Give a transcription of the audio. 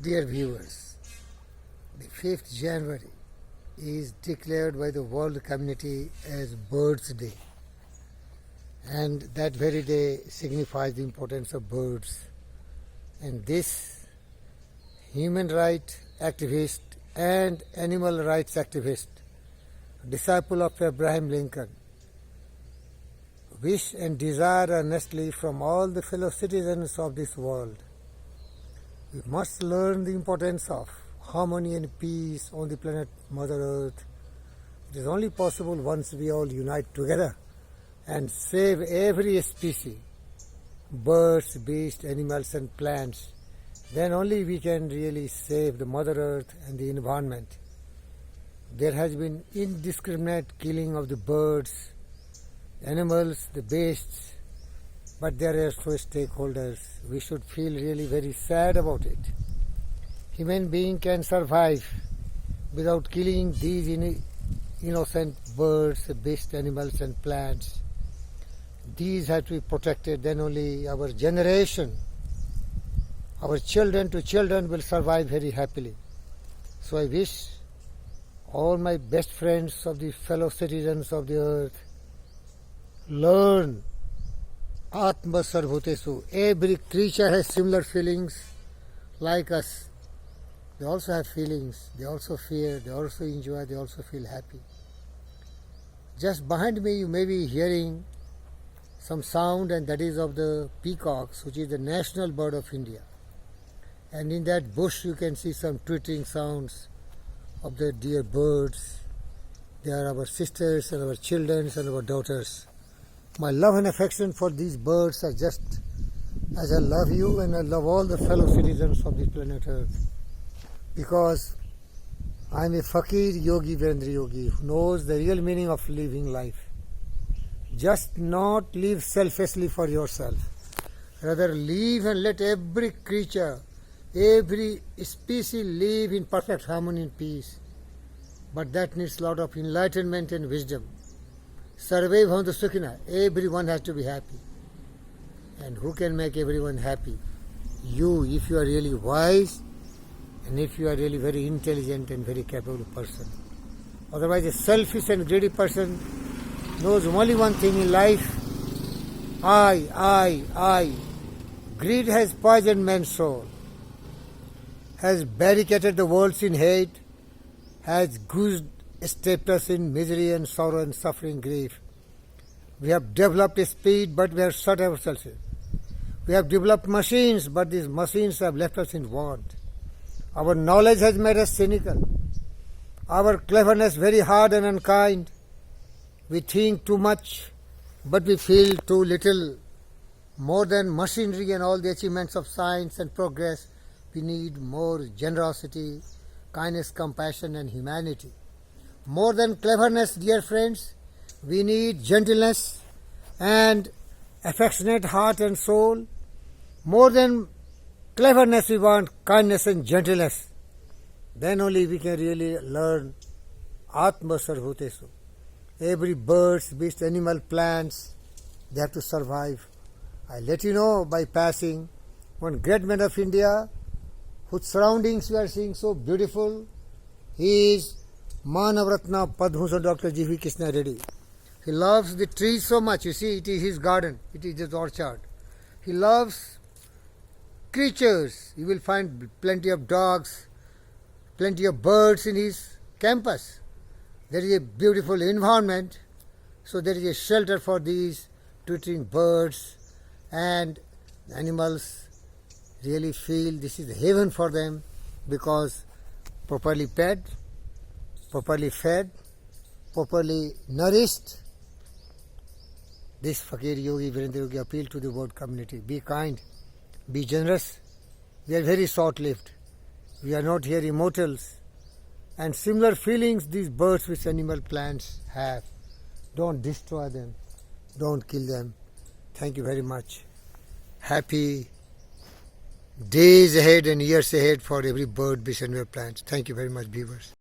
Dear viewers, the 5th January is declared by the world community as Birds Day, and that very day signifies the importance of birds. And this human rights activist and animal rights activist, disciple of Abraham Lincoln, wish and desire earnestly from all the fellow citizens of this world. We must learn the importance of harmony and peace on the planet Mother Earth. It is only possible once we all unite together and save every species, birds, beasts, animals and plants. Then only we can really save the Mother Earth and the environment. There has been indiscriminate killing of the birds, animals, the beasts, but there are so stakeholders. We should feel really very sad about it. Human being can survive without killing these innocent birds, beasts, animals and plants. These have to be protected, then only our generation, our children to children will survive very happily. So I wish all my best friends of the fellow citizens of the earth, learn Atma Sarvhutesu. Every creature has similar feelings like us. They also have feelings, they also fear, they also enjoy, they also feel happy. Just behind me you may be hearing some sound, and that is of the peacocks, which is the national bird of India. And in that bush you can see some twittering sounds of the dear birds. They are our sisters and our children and our daughters. My love and affection for these birds are just as I love you and I love all the fellow citizens of this planet Earth. Because I am a fakir yogi, Virendra yogi, who knows the real meaning of living life. Just not live selfishly for yourself. Rather live and let every creature, every species live in perfect harmony and peace. But that needs a lot of enlightenment and wisdom. Sarve bhavantu sukhina. Everyone has to be happy. And who can make everyone happy? You, if you are really wise and if you are really very intelligent and very capable person. Otherwise, a selfish and greedy person knows only one thing in life: I. Greed has poisoned man's soul, has barricaded the world in hate, has goosed stepped us in misery and sorrow and suffering, grief. We have developed speed, but we have shut ourselves in. We have developed machines, but these machines have left us in want. Our knowledge has made us cynical. Our cleverness very hard and unkind. We think too much, but we feel too little. More than machinery and all the achievements of science and progress, we need more generosity, kindness, compassion and humanity. More than cleverness, dear friends, we need gentleness and affectionate heart and soul. More than cleverness, we want kindness and gentleness. Then only we can really learn Atma Sarvhutesu. Every bird, beast, animal, plants, they have to survive. I let you know by passing one great man of India whose surroundings we are seeing so beautiful. He is Manavratna Padmabhushan Dr. G.V. Krishna Reddy. He loves the trees so much. You see, it is his garden. It is his orchard. He loves creatures. You will find plenty of dogs, plenty of birds in his campus. There is a beautiful environment. So there is a shelter for these twittering birds, and animals really feel this is heaven for them, because properly fed, properly fed, properly nourished. This fakir yogi, Virendra yogi, appeal to the world community. Be kind, be generous. We are very short-lived. We are not here immortals. And similar feelings these birds, which animal, plants have. Don't destroy them. Don't kill them. Thank you very much. Happy days ahead and years ahead for every bird, beast, and plant. Thank you very much, viewers.